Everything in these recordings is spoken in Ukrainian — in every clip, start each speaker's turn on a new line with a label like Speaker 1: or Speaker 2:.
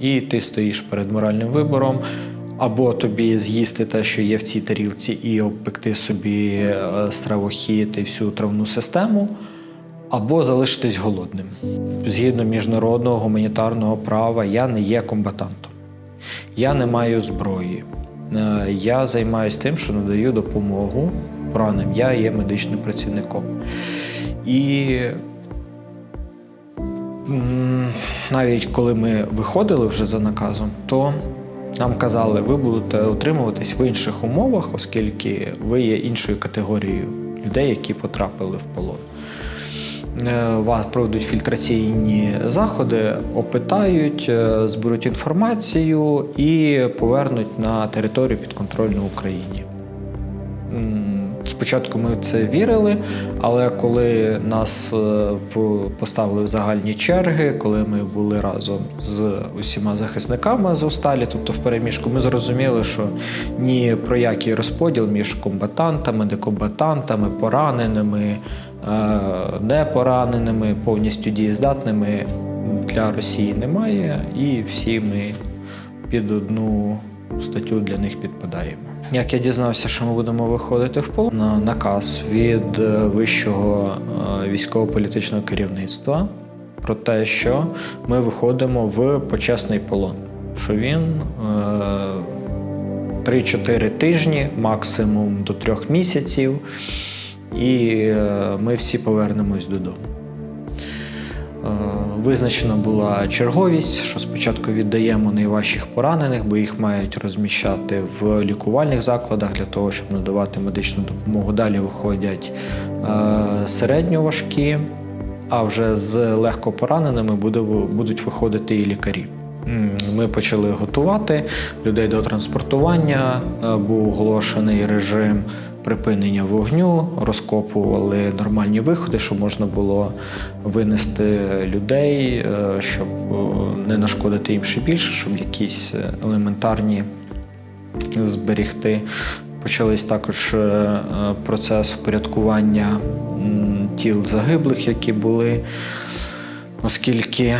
Speaker 1: І ти стоїш перед моральним вибором, або тобі з'їсти те, що є в цій тарілці, і обпекти собі стравохід і всю травну систему, або залишитись голодним. Згідно міжнародного гуманітарного права, я не є комбатантом. Я не маю зброї. Я займаюся тим, що надаю допомогу пораненим. Я є медичним працівником. І навіть коли ми виходили вже за наказом, то нам казали, ви будете утримуватись в інших умовах, оскільки ви є іншою категорією людей, які потрапили в полон. Вас проведуть фільтраційні заходи, опитають, зберуть інформацію і повернуть на територію підконтрольну Україні. Спочатку ми в це вірили, але коли нас поставили в загальні черги, коли ми були разом з усіма захисниками Азовсталі, тобто в переміжку, ми зрозуміли, що ні про який розподіл між комбатантами, декомбатантами, пораненими, непораненими, повністю дієздатними для Росії немає, і всі ми під одну статтю для них підпадаємо. Як я дізнався, що ми будемо виходити в полон, на наказ від вищого військово-політичного керівництва про те, що ми виходимо в почесний полон, що він 3-4 тижні, максимум до 3 місяців, і ми всі повернемось додому. Визначена була черговість, що спочатку віддаємо найважчих поранених, бо їх мають розміщати в лікувальних закладах для того, щоб надавати медичну допомогу. Далі виходять середньоважкі, а вже з легкопораненими будуть виходити і лікарі. Ми почали готувати людей до транспортування, був оголошений режим припинення вогню, розкопували нормальні виходи, щоб можна було винести людей, щоб не нашкодити їм ще більше, щоб якісь елементарні зберігти. Почались також процес впорядкування тіл загиблих, які були, оскільки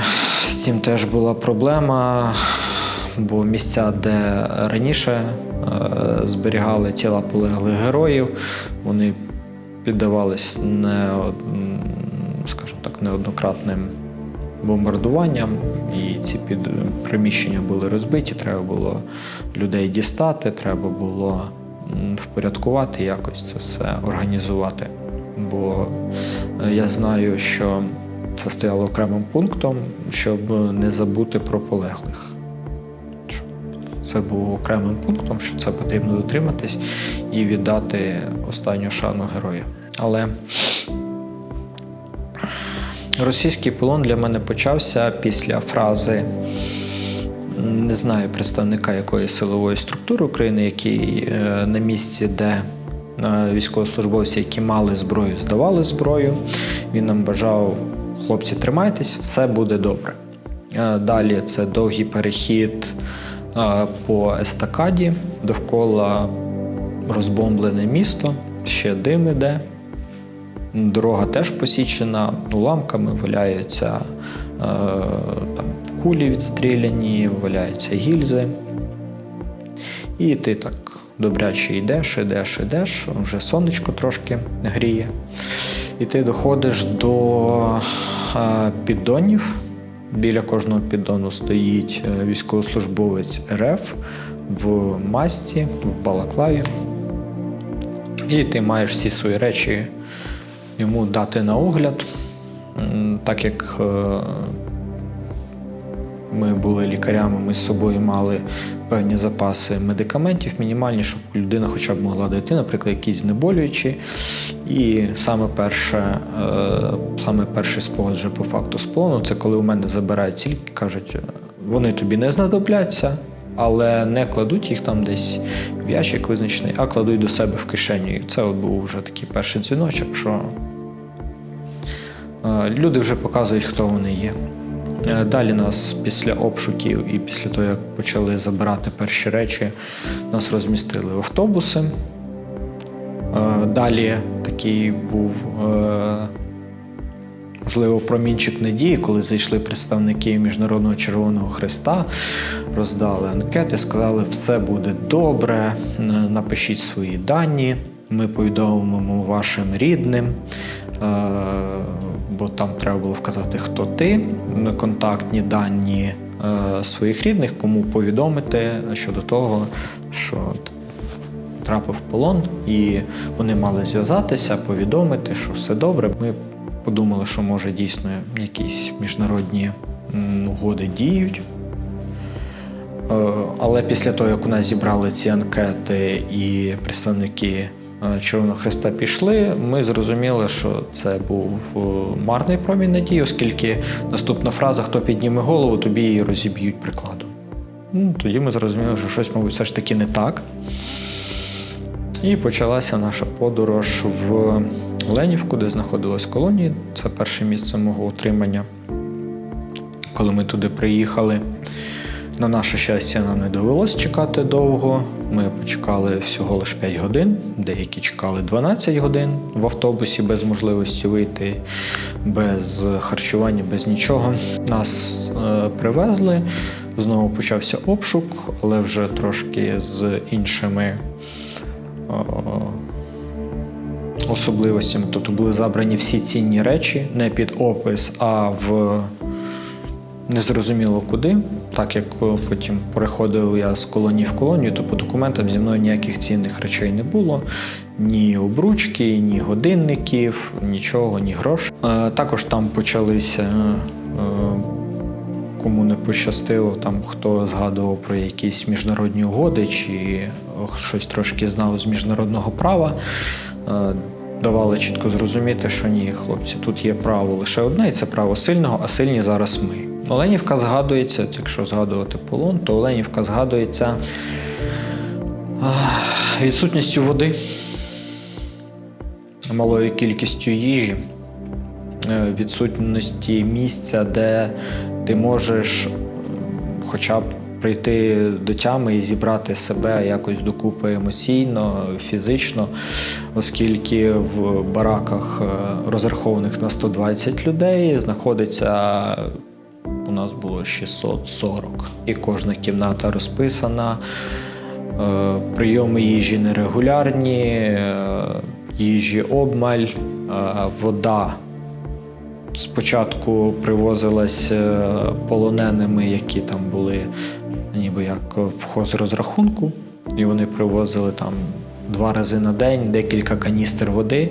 Speaker 1: з цим теж була проблема, бо місця, де раніше зберігали тіла полеглих героїв, вони піддавались неоднократним бомбардуванням, і ці приміщення були розбиті, треба було людей дістати, треба було впорядкувати, якось це все організувати. Бо я знаю, що це стояло окремим пунктом, щоб не забути про полеглих. Це був окремим пунктом, що це потрібно дотриматись і віддати останню шану герою. Але російський полон для мене почався після фрази, не знаю представника якої силової структури України, який на місці, де військовослужбовці, які мали зброю, здавали зброю. Він нам бажав: хлопці, тримайтесь, все буде добре. Далі це довгий перехід по естакаді, довкола розбомблене місто, ще дим іде. Дорога теж посічена уламками, валяються кулі відстріляні, валяються гільзи. І ти так добряче йдеш, вже сонечко трошки гріє. І ти доходиш до піддонів. Біля кожного піддону стоїть військовослужбовець РФ в масці, в балаклаві. І ти маєш всі свої речі йому дати на огляд. Так як ми були лікарями, ми з собою мали певні запаси медикаментів, мінімальні, щоб людина хоча б могла дойти, наприклад, якісь знеболюючі. І саме перший спогад вже по факту з полону, це коли у мене забирають ці ліки, кажуть, вони тобі не знадобляться, але не кладуть їх там десь в ящик визначений, а кладуть до себе в кишеню. І це був вже такий перший дзвіночок, що люди вже показують, хто вони є. Далі нас після обшуків і після того, як почали забирати перші речі, нас розмістили в автобуси. Далі такий був можливо, промінчик надії, коли зайшли представники Міжнародного Червоного Хреста, роздали анкети, сказали, все буде добре, напишіть свої дані, ми повідомимо вашим рідним, бо там треба було вказати, хто ти, контактні дані своїх рідних, кому повідомити щодо того, що трапив в полон, і вони мали зв'язатися, повідомити, що все добре. Ми подумали, що може дійсно якісь міжнародні угоди діють. Але після того, як у нас зібрали ці анкети і представники Червоного Хреста пішли, ми зрозуміли, що це був марний промінь надії, оскільки наступна фраза «хто підніме голову, тобі її розіб'ють прикладом». Тоді ми зрозуміли, що щось, мабуть, все ж таки не так. І почалася наша подорож в Оленівку, де знаходилась колонія. Це перше місце мого утримання. Коли ми туди приїхали, на наше щастя, нам не довелось чекати довго. Ми почекали всього лише 5 годин, деякі чекали 12 годин в автобусі без можливості вийти, без харчування, без нічого. Нас привезли, знову почався обшук, але вже трошки з іншими особливостями. Тобто були забрані всі цінні речі, не під опис, а в незрозуміло куди. Так як потім переходив я з колонії в колонію, то по документам зі мною ніяких цінних речей не було. Ні обручки, ні годинників, нічого, ні грошей. Також там почалися, кому не пощастило, там хто згадував про якісь міжнародні угоди чи щось трошки знав з міжнародного права, давали чітко зрозуміти, що ні, хлопці, тут є право лише одне, і це право сильного, а сильні зараз ми. Оленівка згадується, якщо згадувати полон, то Оленівка згадується відсутністю води, малою кількістю їжі, відсутності місця, де ти можеш хоча б прийти до тями і зібрати себе якось докупи емоційно, фізично, оскільки в бараках, розрахованих на 120 людей, знаходиться, у нас було 640. І кожна кімната розписана, прийоми їжі нерегулярні, їжі обмаль, вода спочатку привозилась полоненими, які там були ніби як в хозрозрахунку, і вони привозили там 2 рази на день декілька каністр води,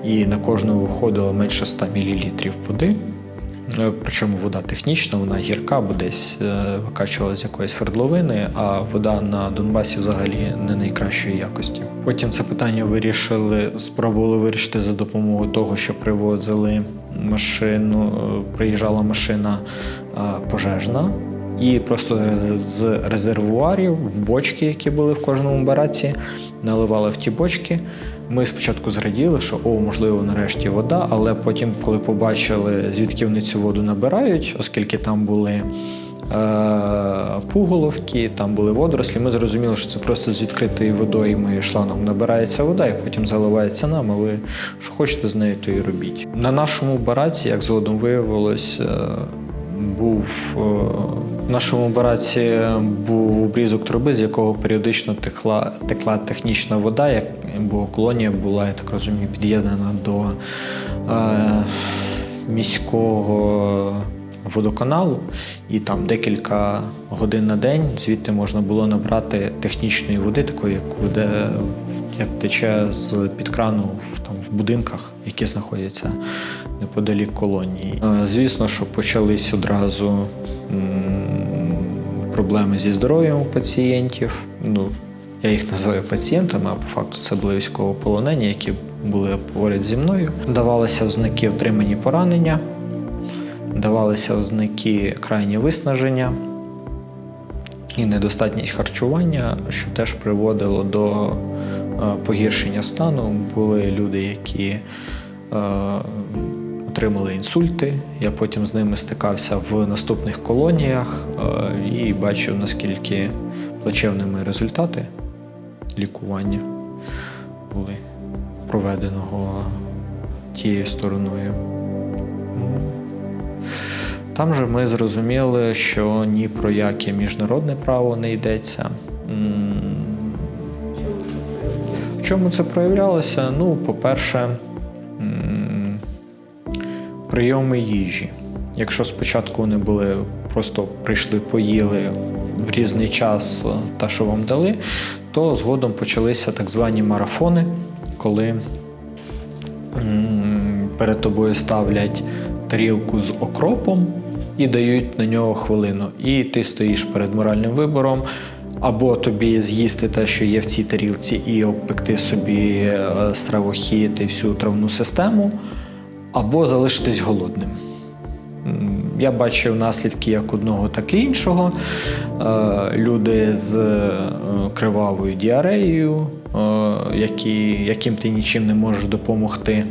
Speaker 1: і на кожного виходило менше 100 мл води. Причому вода технічна, вона гірка, бо десь викачувалася з якоїсь свердловини, а вода на Донбасі взагалі не найкращої якості. Потім це питання спробували вирішити за допомогою того, що привозили приїжджала машина пожежна, і просто з резервуарів в бочки, які були в кожному бараці, наливали в ті бочки. Ми спочатку зраділи, що можливо, нарешті вода, але потім, коли побачили, звідки вони цю воду набирають, оскільки там були пуголовки, там були водорослі, ми зрозуміли, що це просто з відкритої водойми шлангом набирається вода і потім заливається нам, а ви що хочете з нею, то і робіть. На нашому бараці, як згодом виявилось, в нашому бараці був обрізок труби, з якого періодично текла технічна вода, бо колонія була, я так розумію, під'єднана до міського водоканалу, і там декілька годин на день звідти можна було набрати технічної води, такої, як тече з-під крану в будинках, які знаходяться неподалік колонії. Звісно, що почались одразу проблеми зі здоров'ям у пацієнтів. Я їх називаю пацієнтами, а по факту це були військовополонені, які були поряд зі мною. Давалися ознаки отримані поранення, давалися ознаки крайнє виснаження і недостатність харчування, що теж приводило до погіршення стану. Були люди, які отримали інсульти. Я потім з ними стикався в наступних колоніях і бачив, наскільки плачевними результати лікування були проведеного тією стороною. Там же ми зрозуміли, що ні про яке міжнародне право не йдеться. В чому це проявлялося? Ну, по-перше, прийоми їжі. Якщо спочатку вони були, просто прийшли, поїли в різний час те, що вам дали, то згодом почалися так звані марафони, коли перед тобою ставлять тарілку з окропом і дають на нього хвилину. І ти стоїш перед моральним вибором, або тобі з'їсти те, що є в цій тарілці, і обпекти собі стравохід і всю травну систему, або залишитись голодним. Я бачив наслідки як одного, так і іншого. Люди з кривавою діареєю, яким ти нічим не можеш допомогти.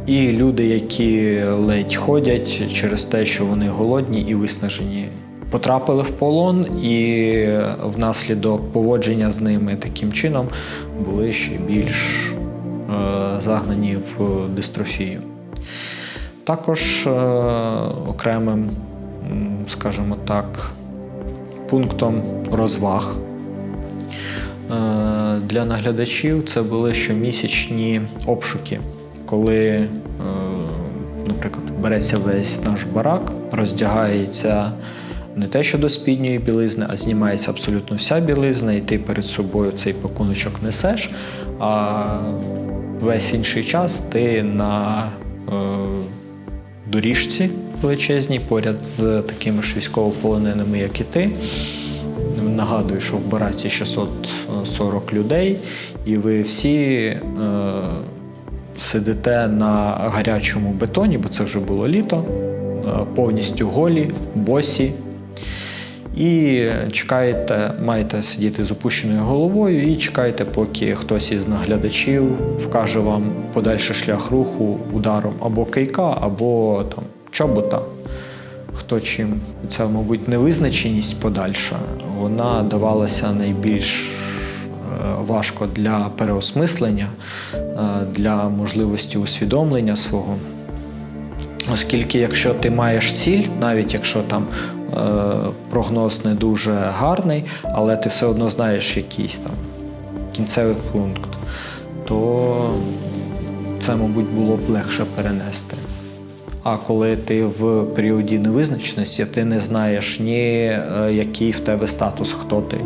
Speaker 1: І люди, які ледь ходять через те, що вони голодні і виснажені. Потрапили в полон і внаслідок поводження з ними таким чином були ще більш загнані в дистрофію. Також окремим, скажімо так, пунктом розваг для наглядачів це були щомісячні обшуки, коли, наприклад, береться весь наш барак, роздягається не те, що до спідньої білизни, а знімається абсолютно вся білизна, і ти перед собою цей пакуночок несеш, а весь інший час ти на доріжці величезній, поряд з такими ж військовополоненими, як і ти. Нагадую, що в бараці 640 людей, і ви всі сидите на гарячому бетоні, бо це вже було літо, повністю голі, босі. І чекаєте, маєте сидіти з опущеною головою і чекаєте, поки хтось із наглядачів вкаже вам подальший шлях руху ударом або кийка, або там, чобота. Хто чим. Ця, мабуть, невизначеність подальша, вона давалася найбільш важко для переосмислення, для можливості усвідомлення свого. Оскільки якщо ти маєш ціль, навіть якщо там прогноз не дуже гарний, але ти все одно знаєш якийсь там кінцевий пункт, то це, мабуть, було б легше перенести. А коли ти в періоді невизначеності, ти не знаєш ні який в тебе статус, хто ти.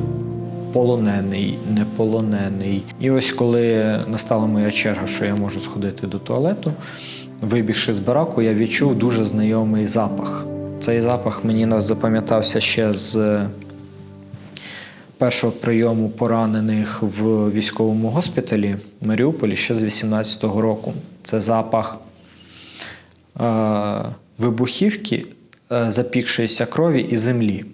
Speaker 1: Полонений, не полонений. І ось коли настала моя черга, що я можу сходити до туалету, вибігши з бараку, я відчув дуже знайомий запах. Цей запах мені запам'ятався ще з першого прийому поранених в військовому госпіталі в Маріуполі ще з 18-го року. Це запах вибухівки, запікшоїся крові і землі.